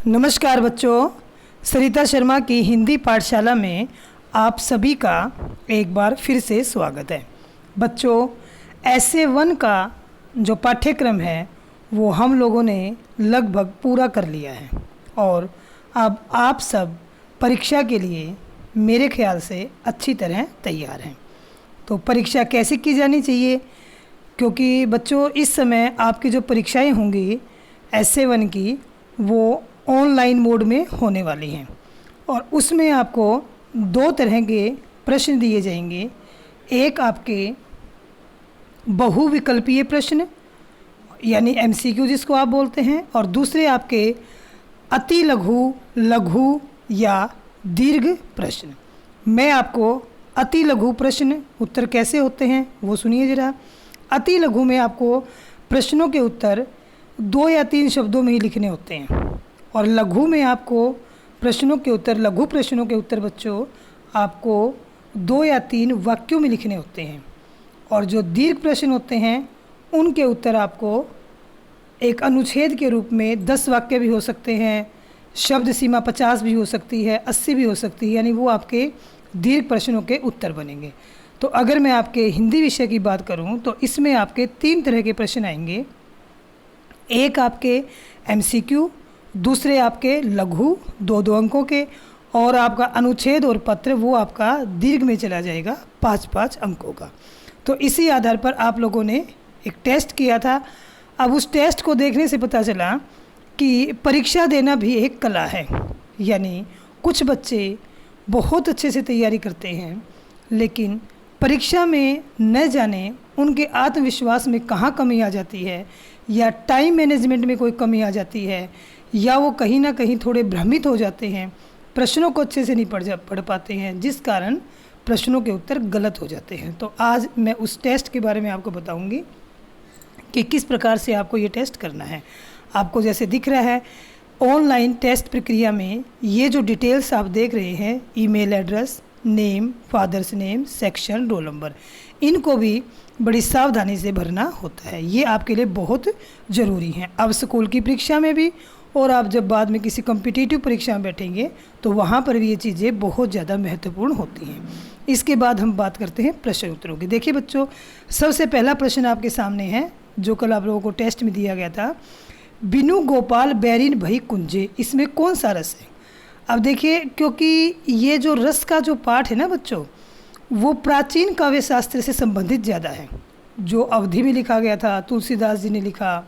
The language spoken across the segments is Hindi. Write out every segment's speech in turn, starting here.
नमस्कार बच्चों, सरिता शर्मा की हिंदी पाठशाला में आप सभी का एक बार फिर से स्वागत है। बच्चों, ऐसे वन का जो पाठ्यक्रम है वो हम लोगों ने लगभग पूरा कर लिया है और अब आप सब परीक्षा के लिए मेरे ख्याल से अच्छी तरह तैयार हैं। तो परीक्षा कैसे की जानी चाहिए, क्योंकि बच्चों इस समय आपकी जो परीक्षाएं होंगी ऐसे वन की वो ऑनलाइन मोड में होने वाली हैं और उसमें आपको दो तरह के प्रश्न दिए जाएंगे। एक आपके बहुविकल्पीय प्रश्न यानी एमसीक्यू जिसको आप बोलते हैं, और दूसरे आपके अति लघु, लघु या दीर्घ प्रश्न। मैं आपको अति लघु प्रश्न उत्तर कैसे होते हैं वो सुनिए ज़रा। अति लघु में आपको प्रश्नों के उत्तर 2 या 3 शब्दों में ही लिखने होते हैं और लघु में आपको प्रश्नों के उत्तर, लघु प्रश्नों के उत्तर बच्चों आपको 2 या 3 वाक्यों में लिखने होते हैं। और जो दीर्घ प्रश्न होते हैं उनके उत्तर आपको एक अनुच्छेद के रूप में 10 वाक्य भी हो सकते हैं, शब्द सीमा 50 भी हो सकती है, 80 भी हो सकती है, यानी वो आपके दीर्घ प्रश्नों के उत्तर बनेंगे। तो अगर मैं आपके हिंदी विषय की बात करूं तो इसमें आपके 3 तरह के प्रश्न आएंगे। एक आपके एमसीक्यू, दूसरे आपके लघु 2-2 अंकों के, और आपका अनुच्छेद और पत्र वो आपका दीर्घ में चला जाएगा 5-5 अंकों का। तो इसी आधार पर आप लोगों ने एक टेस्ट किया था। अब उस टेस्ट को देखने से पता चला कि परीक्षा देना भी एक कला है, यानी कुछ बच्चे बहुत अच्छे से तैयारी करते हैं लेकिन परीक्षा में न जाने उनके आत्मविश्वास में कहाँ कमी आ जाती है, या टाइम मैनेजमेंट में कोई कमी आ जाती है, या वो कहीं ना कहीं थोड़े भ्रमित हो जाते हैं, प्रश्नों को अच्छे से नहीं पढ़ पाते हैं, जिस कारण प्रश्नों के उत्तर गलत हो जाते हैं। तो आज मैं उस टेस्ट के बारे में आपको बताऊंगी कि किस प्रकार से आपको ये टेस्ट करना है। आपको जैसे दिख रहा है ऑनलाइन टेस्ट प्रक्रिया में ये जो डिटेल्स आप देख रहे हैं, email address, name, father's name, section, roll number, इनको भी बड़ी सावधानी से भरना होता है। ये आपके लिए बहुत ज़रूरी है। अब स्कूल की परीक्षा में भी और आप जब बाद में किसी कॉम्पिटिटिव परीक्षा में बैठेंगे तो वहाँ पर भी ये चीज़ें बहुत ज़्यादा महत्वपूर्ण होती हैं। इसके बाद हम बात करते हैं प्रश्न उत्तरों की। देखिए बच्चों, सबसे पहला प्रश्न आपके सामने है जो कल आप लोगों को टेस्ट में दिया गया था। बिनु गोपाल बैरिन भई कुंजे, इसमें कौन सा रस है? अब देखिए, क्योंकि ये जो रस का जो पाठ है ना बच्चों, वो प्राचीन काव्य शास्त्र से संबंधित ज़्यादा है। जो अवधि में लिखा गया था तुलसीदास जी ने लिखा,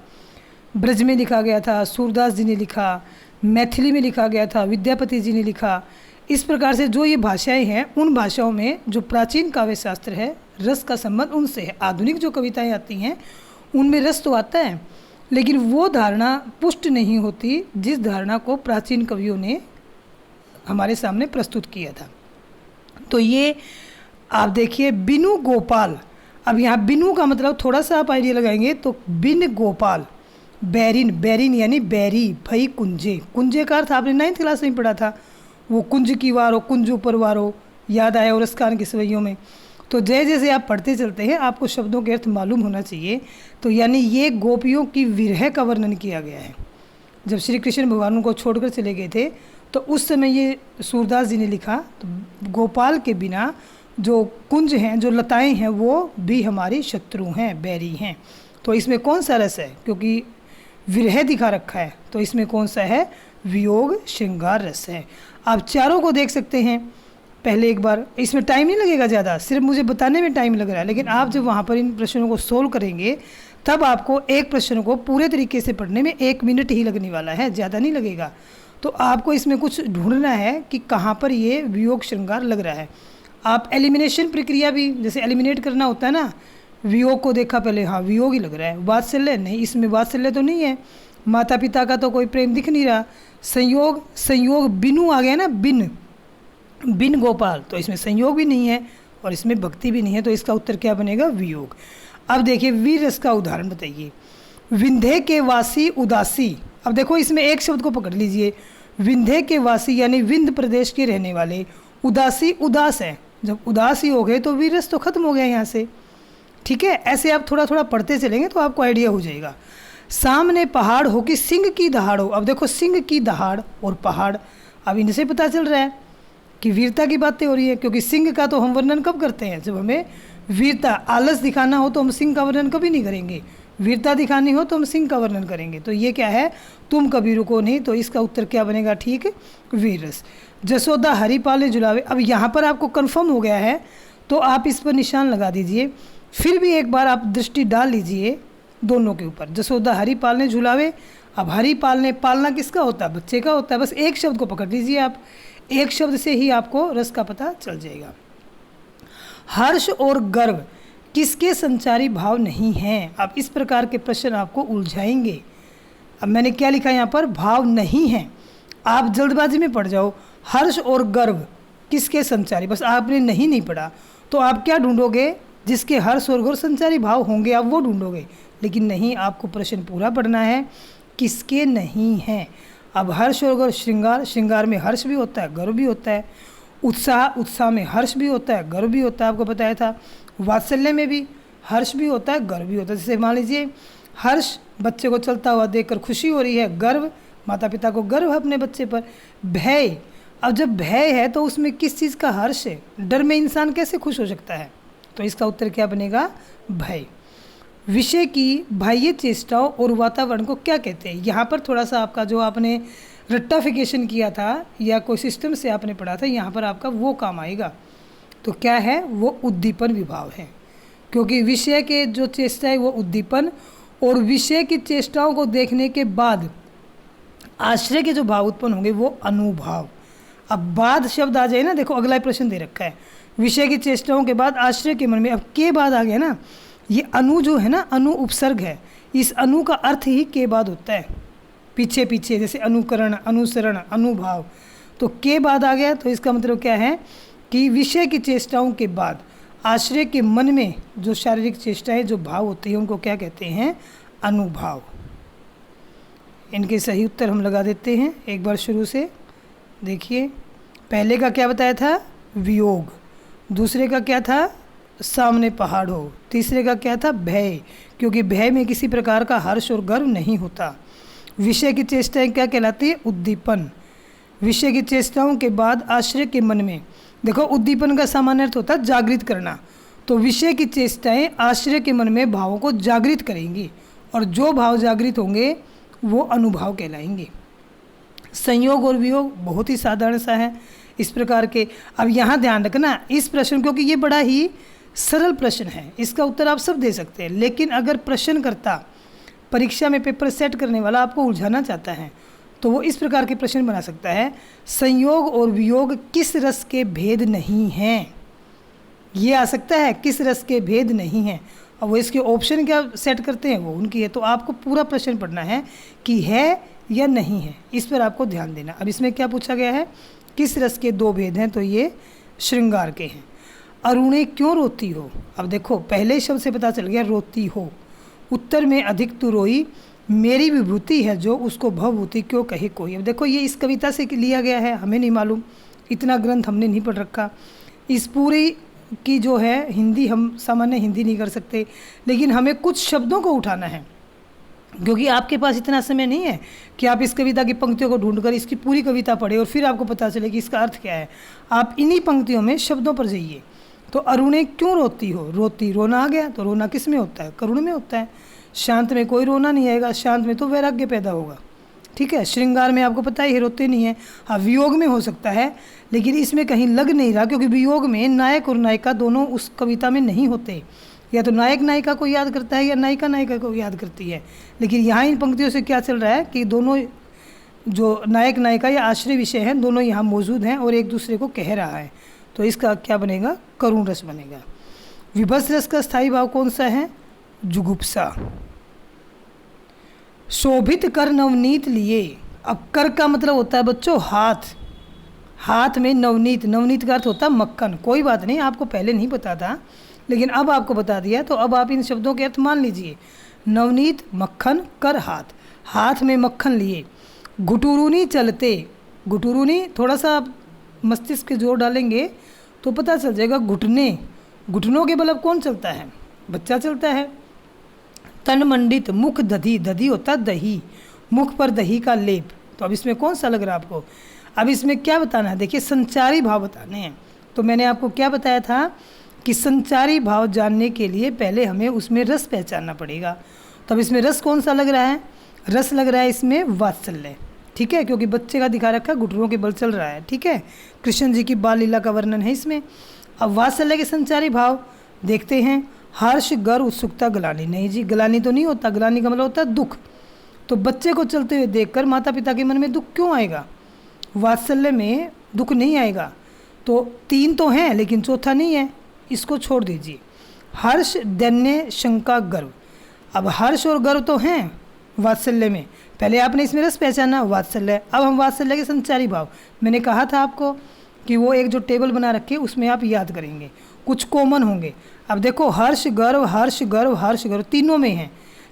ब्रज में लिखा गया था सूरदास जी ने लिखा, मैथिली में लिखा गया था विद्यापति जी ने लिखा। इस प्रकार से जो ये भाषाएं हैं उन भाषाओं में जो प्राचीन काव्य शास्त्र है रस का संबंध उनसे है। आधुनिक जो कविताएं आती हैं उनमें रस तो आता है लेकिन वो धारणा पुष्ट नहीं होती जिस धारणा को प्राचीन कवियों ने हमारे सामने प्रस्तुत किया था। तो ये आप देखिए बिनु गोपाल। अब यहाँ बिनु का मतलब थोड़ा सा आप आइडिया लगाएंगे तो बिन गोपाल, बैरिन, बैरिन यानी बैरी, भई कुंजे, कुंजे का अर्थ आपने 9th क्लास में पढ़ा था, वो कुंज की वारो, कुंज ऊपर वारो, याद आया उरस्कान की सवैयों में। तो जैसे जैसे आप पढ़ते चलते हैं आपको शब्दों के अर्थ मालूम होना चाहिए। तो यानी ये गोपियों की विरह का वर्णन किया गया है। जब श्री कृष्ण भगवान उनको छोड़कर चले गए थे तो उस समय ये सूरदास जी ने लिखा, तो गोपाल के बिना जो कुंज हैं, जो लताएं हैं, वो भी हमारी शत्रु हैं, बैरी हैं। तो इसमें कौन सा रस है? क्योंकि विरह दिखा रखा है तो इसमें कौन सा है? वियोग श्रृंगार रस है। आप चारों को देख सकते हैं। पहले एक बार, इसमें टाइम नहीं लगेगा ज़्यादा, सिर्फ मुझे बताने में टाइम लग रहा है, लेकिन आप जब वहाँ पर इन प्रश्नों को सोल्व करेंगे तब आपको एक प्रश्न को पूरे तरीके से पढ़ने में 1 मिनट ही लगने वाला है, ज़्यादा नहीं लगेगा। तो आपको इसमें कुछ ढूंढना है कि कहाँ पर ये वियोग श्रृंगार लग रहा है। आप एलिमिनेशन प्रक्रिया भी, जैसे एलिमिनेट करना होता है ना, वियोग को देखा पहले, हाँ वियोग ही लग रहा है, वात्सल्य नहीं, इसमें वात्सल्य तो नहीं है, माता पिता का तो कोई प्रेम दिख नहीं रहा। संयोग, संयोग बिनु आ गया ना, बिन, बिन गोपाल, तो इसमें संयोग भी नहीं है और इसमें भक्ति भी नहीं है, तो इसका उत्तर क्या बनेगा? वियोग। अब देखिए वीर रस का उदाहरण बताइए। विंध्य के वासी उदासी। अब देखो इसमें एक शब्द को पकड़ लीजिए, विंध्य के वासी यानी विंध्य प्रदेश के रहने वाले, उदासी उदास है, जब उदास ही हो गए तो वीर रस तो खत्म हो गया यहाँ से। ठीक है, ऐसे आप थोड़ा थोड़ा पढ़ते चलेंगे तो आपको आइडिया हो जाएगा। सामने पहाड़ हो कि सिंह की दहाड़ हो। अब देखो सिंह की दहाड़ और पहाड़, अब इनसे पता चल रहा है कि वीरता की बातें हो रही है, क्योंकि सिंह का तो हम वर्णन कब करते हैं, जब हमें वीरता आलस दिखाना हो तो हम सिंह का वर्णन कभी नहीं करेंगे, वीरता दिखानी हो तो हम सिंह का वर्णन करेंगे। तो ये क्या है, तुम कभी रुको नहीं, तो इसका उत्तर क्या बनेगा, ठीक, वीर रस। जसोदा हरि पाले झुलावे, अब यहाँ पर आपको कन्फर्म हो गया है तो आप इस पर निशान लगा दीजिए। फिर भी एक बार आप दृष्टि डाल लीजिए दोनों के ऊपर। जसोदा हरि पालने झुलावे, अब हरि पालने, पालना किसका होता है, बच्चे का होता है। बस एक शब्द को पकड़ लीजिए आप, एक शब्द से ही आपको रस का पता चल जाएगा। हर्ष और गर्व किसके संचारी भाव नहीं हैं। अब इस प्रकार के प्रश्न आपको उलझाएंगे। अब मैंने क्या लिखा यहाँ पर, भाव नहीं है, आप जल्दबाजी में पड़ जाओ। हर्ष और गर्व किसके संचारी, बस आपने नहीं पढ़ा तो आप क्या ढूंढोगे, जिसके हर्ष और गर्व संचारी भाव होंगे आप वो ढूंढोगे, लेकिन नहीं, आपको प्रश्न पूरा पढ़ना है किसके नहीं है। अब हर्ष और गर्व, श्रृंगार, श्रृंगार में हर्ष भी होता है गर्व भी होता है। उत्साह, उत्साह में हर्ष भी होता है गर्व भी होता है, आपको बताया था। वात्सल्य में भी हर्ष भी होता है गर्व भी होता है। जैसे मान लीजिए हर्ष, बच्चे को चलता हुआ देखकर खुशी हो रही है, गर्व, माता पिता को गर्व है अपने बच्चे पर। भय, अब जब भय है तो उसमें किस चीज़ का हर्ष है, डर में इंसान कैसे खुश हो सकता है, तो इसका उत्तर क्या बनेगा, भय। विषय की बाह्य चेष्टाओं और वातावरण को क्या कहते हैं। यहाँ पर थोड़ा सा आपका जो आपने रट्टाफिकेशन किया था या कोई सिस्टम से आपने पढ़ा था, यहाँ पर आपका वो काम आएगा। तो क्या है, वो उद्दीपन विभाव है, क्योंकि विषय के जो चेष्टा है वो उद्दीपन, और विषय की चेष्टाओं को देखने के बाद आश्रय के जो भाव उत्पन्न होंगे वो अनुभाव। अब बाद शब्द आ जाए ना, देखो अगला प्रश्न दे रखा है, विषय की चेष्टाओं के बाद आश्रय के मन में, अब के बाद आ गया ना, ये अनु जो है ना, अनु उपसर्ग है, इस अनु का अर्थ ही के बाद होता है, पीछे पीछे, जैसे अनुकरण, अनुसरण, अनुभाव, तो के बाद आ गया। तो इसका मतलब क्या है कि विषय की चेष्टाओं के बाद आश्रय के मन में जो शारीरिक चेष्टाएं, जो भाव होते हैं उनको क्या कहते हैं, अनुभाव। इनके सही उत्तर हम लगा देते हैं एक बार शुरू से। देखिए पहले का क्या बताया था, वियोग, दूसरे का क्या था, सामने पहाड़ हो, तीसरे का क्या था, भय, क्योंकि भय में किसी प्रकार का हर्ष और गर्व नहीं होता। विषय की चेष्टाएं क्या कहलाती है, उद्दीपन। विषय की चेष्टाओं के बाद आश्रय के मन में, देखो उद्दीपन का सामान्य अर्थ होता है जागृत करना, तो विषय की चेष्टाएं आश्रय के मन में भावों को जागृत करेंगी, और जो भाव जागृत होंगे वो अनुभाव कहलाएंगे। संयोग और वियोग बहुत ही साधारण सा है इस प्रकार के। अब यहाँ ध्यान रखना इस प्रश्न, क्योंकि ये बड़ा ही सरल प्रश्न है, इसका उत्तर आप सब दे सकते हैं, लेकिन अगर प्रश्नकर्ता परीक्षा में पेपर सेट करने वाला आपको उलझाना चाहता है तो वो इस प्रकार के प्रश्न बना सकता है, संयोग और वियोग किस रस के भेद नहीं हैं, ये आ सकता है, किस रस के भेद नहीं हैं, और वो इसके ऑप्शन क्या सेट करते हैं वो उनकी है। तो आपको पूरा प्रश्न पढ़ना है कि है या नहीं है, इस पर आपको ध्यान देना। अब इसमें क्या पूछा गया है, किस रस के दो भेद हैं, तो ये श्रृंगार के हैं। अरुणे क्यों रोती हो, अब देखो पहले शब्द से पता चल गया रोती हो। उत्तर में अधिक तू रोई, मेरी विभूति है जो उसको भवभूति क्यों कहे कोई। अब देखो ये इस कविता से लिया गया है, हमें नहीं मालूम, इतना ग्रंथ हमने नहीं पढ़ रखा। इस पूरी की जो है हिंदी, हम सामान्य हिंदी नहीं कर सकते, लेकिन हमें कुछ शब्दों को उठाना है, क्योंकि आपके पास इतना समय नहीं है कि आप इस कविता की पंक्तियों को ढूंढकर इसकी पूरी कविता पढ़े और फिर आपको पता चले कि इसका अर्थ क्या है। आप इन्हीं पंक्तियों में शब्दों पर जाइए। तो अरुणे क्यों रोती हो, रोती, रोना आ गया, तो रोना किस में होता है, करुण में होता है। शांत में कोई रोना नहीं आएगा, शांत में तो वैराग्य पैदा होगा, ठीक है। श्रृंगार में आपको पता ही रोते नहीं है। हाँ वियोग में हो सकता है, लेकिन इसमें कहीं लग नहीं रहा, क्योंकि वियोग में नायक और नायिका दोनों उस कविता में नहीं होते, या तो नायक नायिका को याद करता है या नायिका नायिका को याद करती है। लेकिन यहाँ इन पंक्तियों से क्या चल रहा है कि दोनों जो नायक नायिका या आश्रय विषय हैं दोनों यहाँ मौजूद हैं और एक दूसरे को कह रहा है, तो इसका क्या बनेगा, करुण रस बनेगा। विभत्स रस का स्थायी भाव कौन सा है, जुगुप्सा। शोभित कर नवनीत लिए, अब कर का मतलब होता है बच्चों हाथ, हाथ में नवनीत, नवनीत का अर्थ होता है मक्खन। कोई बात नहीं, आपको पहले नहीं पता था लेकिन अब आपको बता दिया, तो अब आप इन शब्दों के अर्थ मान लीजिए। नवनीत मक्खन, कर हाथ, हाथ में मक्खन लिए। घुटुरूनी चलते, घुटुरूनी थोड़ा सा आप मस्तिष्क के जोर डालेंगे तो पता चल जाएगा, घुटने, घुटनों के बल अब कौन चलता है, बच्चा चलता है। तन मंडित, मुख दधी, दधी होता है दही, मुख पर दही का लेप। तो अब इसमें कौन सा लग रहा है आपको? अब इसमें क्या बताना है? देखिए संचारी भाव बताने हैं। तो मैंने आपको क्या बताया था कि संचारी भाव जानने के लिए पहले हमें उसमें रस पहचानना पड़ेगा। तो अब इसमें रस कौन सा लग रहा है? रस लग रहा है इसमें वात्सल्य, ठीक है, क्योंकि बच्चे का दिखा रखा है घुटनों के बल चल रहा है, ठीक है। कृष्ण जी की बाल लीला का वर्णन है इसमें। अब वात्सल्य के संचारी भाव देखते हैं। हर्ष, गर्व, उत्सुकता, ग्लानि। नहीं जी, ग्लानि तो नहीं होता, ग्लानि का मतलब होता है दुख। तो बच्चे को चलते हुए देखकर माता पिता के मन में दुख क्यों आएगा? वात्सल्य में दुख नहीं आएगा। तो 3 तो हैं लेकिन चौथा नहीं है, इसको छोड़ दीजिए। हर्ष, दैन्य, शंका, गर्व। अब हर्ष और गर्व तो हैं वात्सल्य में, पहले आपने इसमें रस पहचाना वात्सल्य। अब हम वात्सल्य के संचारी भाव, मैंने कहा था आपको कि वो एक जो टेबल बना रखी है उसमें आप याद करेंगे, कुछ कॉमन होंगे। अब देखो हर्ष गर्व, हर्ष गर्व, हर्ष गर्व तीनों में हैं,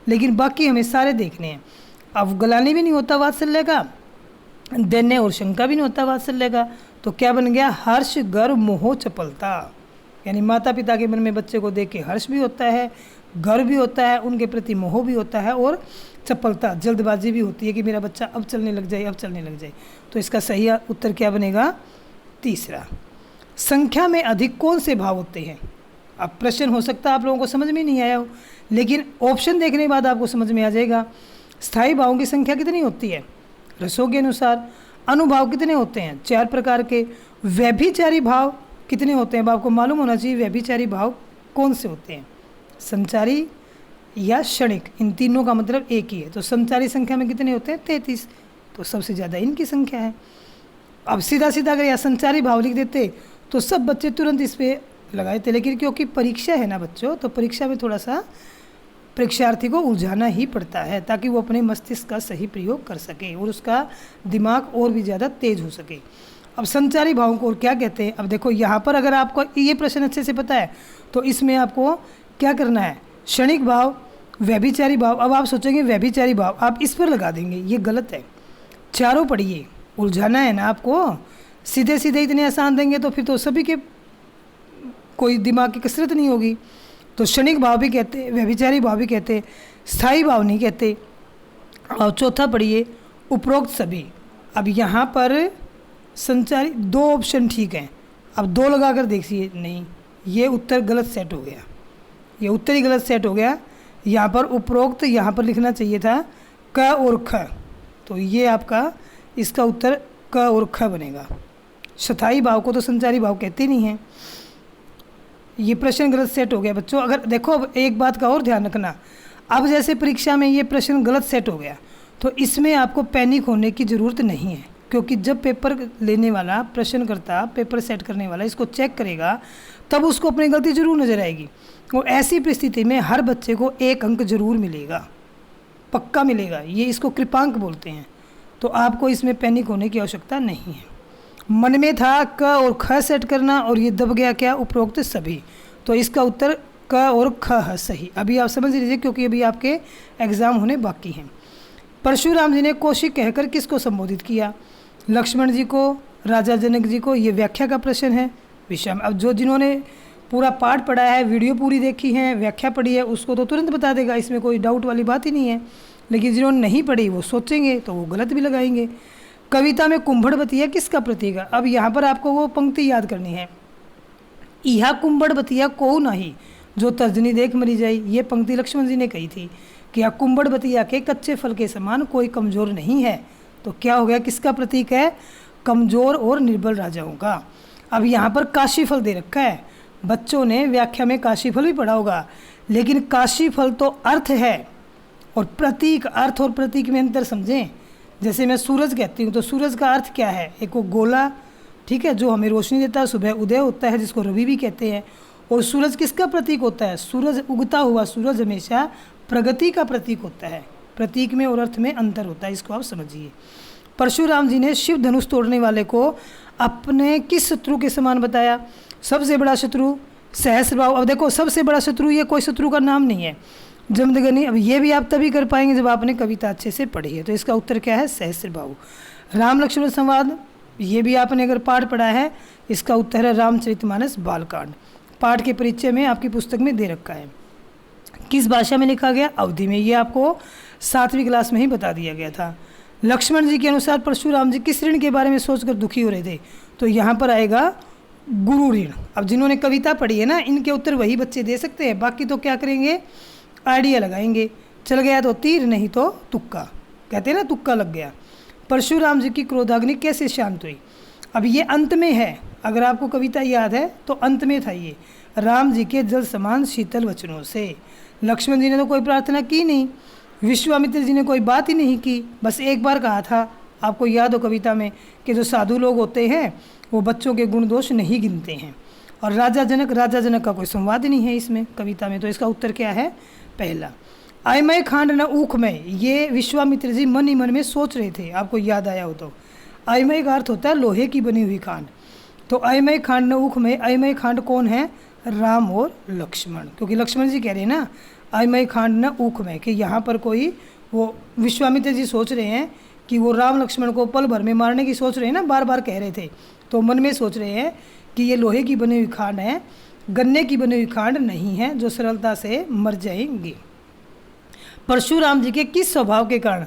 लेकिन बाकी हमें सारे देखने हैं। अब ग्लानि भी नहीं होता वात्सल्य का, दैन्य और शंका भी नहीं होता वात्सल्य का। तो क्या बन गया? हर्ष गर्व मोह चपलता। यानी माता पिता के मन में बच्चे को देख के हर्ष भी होता है, गर्व भी होता है, उनके प्रति मोह भी होता है, और चपलता, जल्दबाजी भी होती है कि मेरा बच्चा अब चलने लग जाए, अब चलने लग जाए। तो इसका सही उत्तर क्या बनेगा? तीसरा। संख्या में अधिक कौन से भाव होते हैं? अब प्रश्न हो सकता है आप लोगों को समझ में नहीं आया हो, लेकिन ऑप्शन देखने के बाद आपको समझ में आ जाएगा। स्थायी भावों की संख्या कितनी होती है रसों के अनुसार? अनुभाव कितने होते हैं? 4 प्रकार के। व्यभिचारी भाव कितने होते हैं? अब आपको मालूम होना चाहिए व्यभिचारी भाव कौन से होते हैं, संचारी या क्षणिक, इन तीनों का मतलब एक ही है। तो संचारी संख्या में कितने होते हैं? 33। तो सबसे ज़्यादा इनकी संख्या है। अब सीधा सीधा अगर यहाँ संचारी भाव लिख देते तो सब बच्चे तुरंत इस पर लगाए थे, लेकिन क्योंकि परीक्षा है ना बच्चों, तो परीक्षा में थोड़ा सा परीक्षार्थी को उलझाना ही पड़ता है ताकि वो अपने मस्तिष्क का सही प्रयोग कर सके और उसका दिमाग और भी ज़्यादा तेज हो सके। अब संचारी भावों को और क्या कहते हैं? अब देखो यहाँ पर अगर आपको ये प्रश्न अच्छे से पता है तो इसमें आपको क्या करना है? क्षणिक भाव, व्यभिचारी भाव। अब आप सोचेंगे व्यभिचारी भाव आप इस पर लगा देंगे, ये गलत है। चारों पढ़िए, उलझाना है ना आपको। सीधे सीधे इतने आसान देंगे तो फिर तो सभी के कोई दिमाग की कसरत नहीं होगी। तो क्षणिक भाव भी कहते, व्यभिचारी भाव भी कहते, स्थायी भाव नहीं कहते। और चौथा पढ़िए उपरोक्त सभी। अब यहाँ पर संचारी 2 ऑप्शन ठीक हैं, अब 2 लगा कर देखिए, नहीं ये उत्तर गलत सेट हो गया, ये उत्तर ही गलत सेट हो गया। यहाँ पर उपरोक्त यहाँ पर लिखना चाहिए था क और ख, तो ये आपका इसका उत्तर क और ख बनेगा। स्थायी भाव को तो संचारी भाव कहते नहीं हैं। ये प्रश्न गलत सेट हो गया बच्चों। अगर देखो अब एक बात का और ध्यान रखना, अब जैसे परीक्षा में ये प्रश्न गलत सेट हो गया तो इसमें आपको पैनिक होने की ज़रूरत नहीं है, क्योंकि जब पेपर लेने वाला, प्रश्नकर्ता, पेपर सेट करने वाला इसको चेक करेगा तब उसको अपनी गलती जरूर नजर आएगी। और ऐसी परिस्थिति में हर बच्चे को 1 अंक जरूर मिलेगा, पक्का मिलेगा। ये इसको कृपांक बोलते हैं। तो आपको इसमें पैनिक होने की आवश्यकता नहीं है। मन में था क और ख सेट करना और ये दब गया क्या? उपरोक्त सभी। तो इसका उत्तर क और ख है सही। अभी आप समझ लीजिए क्योंकि अभी आपके एग्ज़ाम होने बाकी हैं। परशुराम जी ने कौशिक कहकर किसको संबोधित किया? लक्ष्मण जी को, राजा जनक जी को। ये व्याख्या का प्रश्न है विषय में। अब जो जिन्होंने पूरा पाठ पढ़ा है, वीडियो पूरी देखी है, व्याख्या पढ़ी है, उसको तो तुरंत बता देगा, इसमें कोई डाउट वाली बात ही नहीं है। लेकिन जिन्होंने नहीं पढ़ी वो सोचेंगे तो वो गलत भी लगाएंगे। कविता में कुंभड़ बतिया किसका प्रतीक है? अब यहाँ पर आपको वो पंक्ति याद करनी है, इहा कुंभड़ बतिया को नहीं जो तर्जनी देख मरी जाई। ये पंक्ति लक्ष्मण जी ने कही थी कि कुंभड़ बतिया के कच्चे फल के समान कोई कमज़ोर नहीं है। तो क्या हो गया? किसका प्रतीक है? कमज़ोर और निर्बल राजाओं का। अब यहाँ पर काशीफल दे रखा है, बच्चों ने व्याख्या में काशीफल भी पढ़ा होगा, लेकिन काशीफल तो अर्थ है और प्रतीक, अर्थ और प्रतीक में अंतर समझें। जैसे मैं सूरज कहती हूँ तो सूरज का अर्थ क्या है? एक वो गोला, ठीक है, जो हमें रोशनी देता है, सुबह उदय होता है जिसको रवि भी कहते हैं। और सूरज किसका प्रतीक होता है? सूरज, उगता हुआ सूरज हमेशा प्रगति का प्रतीक होता है। प्रतीक में और अर्थ में अंतर होता है, इसको आप समझिए। परशुराम जी ने शिव धनुष तोड़ने वाले को अपने किस शत्रु के समान बताया? सबसे बड़ा शत्रु सहस्रबाहु। अब देखो सबसे बड़ा शत्रु ये कोई शत्रु का नाम नहीं है, जमदग्नि। अब ये भी आप तभी कर पाएंगे जब आपने कविता अच्छे से पढ़ी है। तो इसका उत्तर क्या है? सहस्रबाहु। राम लक्ष्मण संवाद, ये भी आपने अगर पाठ पढ़ा है, इसका उत्तर है रामचरितमानस बालकांड। पाठ के परिचय में आपकी पुस्तक में दे रखा है। किस भाषा में लिखा गया? अवधी में। ये आपको 7वीं क्लास में ही बता दिया गया था। लक्ष्मण जी के अनुसार परशुराम जी किस ऋण के बारे में सोचकर दुखी हो रहे थे? तो यहाँ पर आएगा गुरु ऋण। अब जिन्होंने कविता पढ़ी है ना, इनके उत्तर वही बच्चे दे सकते हैं, बाकी तो क्या करेंगे, आइडिया लगाएंगे। चल गया तो तीर, नहीं तो तुक्का, कहते हैं ना तुक्का लग गया। परशुराम जी की क्रोधाग्नि कैसे शांत हुई? अब ये अंत में है, अगर आपको कविता याद है तो अंत में था ये, राम जी के जल समान शीतल वचनों से। लक्ष्मण जी ने तो कोई प्रार्थना की नहीं, विश्वामित्र जी ने कोई बात ही नहीं की, बस एक बार कहा था, आपको याद हो कविता में, कि जो साधु लोग होते हैं वो बच्चों के गुण दोष नहीं गिनते हैं। और राजा जनक का कोई संवाद नहीं है इसमें कविता में, तो इसका उत्तर क्या है? पहला। अयमय खांड न ऊख में, ये विश्वामित्र जी मन ही मन में सोच रहे थे, आपको याद आया हो तो। अयमय का अर्थ होता है लोहे की बनी हुई खांड, तो अयमय खांड न ऊख में, अयमय खांड कौन है? राम और लक्ष्मण, क्योंकि लक्ष्मण जी कह रहे हैं ना अयमय खांड न ऊख में, कि यहाँ पर कोई, वो विश्वामित्र जी सोच रहे हैं कि वो राम लक्ष्मण को पल भर में मारने की सोच रहे हैं ना, बार बार कह रहे थे, तो मन में सोच रहे हैं कि ये लोहे की बनी हुई खांड है, गन्ने की बनी हुई खांड नहीं है जो सरलता से मर जाएंगे। परशुराम जी के किस स्वभाव के कारण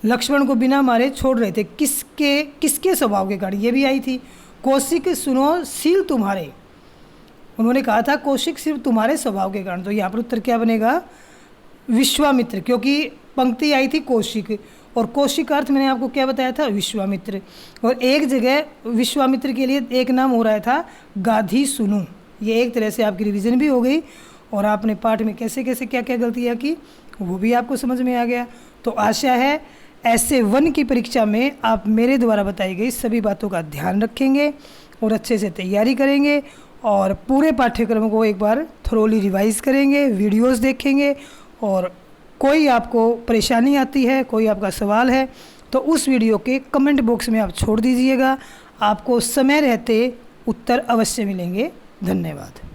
लक्ष्मण को बिना मारे छोड़ रहे थे? किसके स्वभाव के कारण? ये भी आई थी, कौशिक सुनो शील तुम्हारे, उन्होंने कहा था कौशिक सिर्फ तुम्हारे स्वभाव के कारण। तो यहाँ पर उत्तर क्या बनेगा? विश्वामित्र, क्योंकि पंक्ति आई थी कौशिक, और कौशिक का अर्थ मैंने आपको क्या बताया था? विश्वामित्र। और एक जगह विश्वामित्र के लिए एक नाम हो रहा था गाधी सुनु। ये एक तरह से आपकी रिवीजन भी हो गई, और आपने पाठ में कैसे कैसे क्या क्या गलतियाँ की वो भी आपको समझ में आ गया। तो आशा है ऐसे 1 की परीक्षा में आप मेरे द्वारा बताई गई सभी बातों का ध्यान रखेंगे और अच्छे से तैयारी करेंगे, और पूरे पाठ्यक्रम को एक बार थोरोली रिवाइज करेंगे, वीडियोस देखेंगे, और कोई आपको परेशानी आती है, कोई आपका सवाल है, तो उस वीडियो के कमेंट बॉक्स में आप छोड़ दीजिएगा। आपको समय रहते उत्तर अवश्य मिलेंगे। धन्यवाद।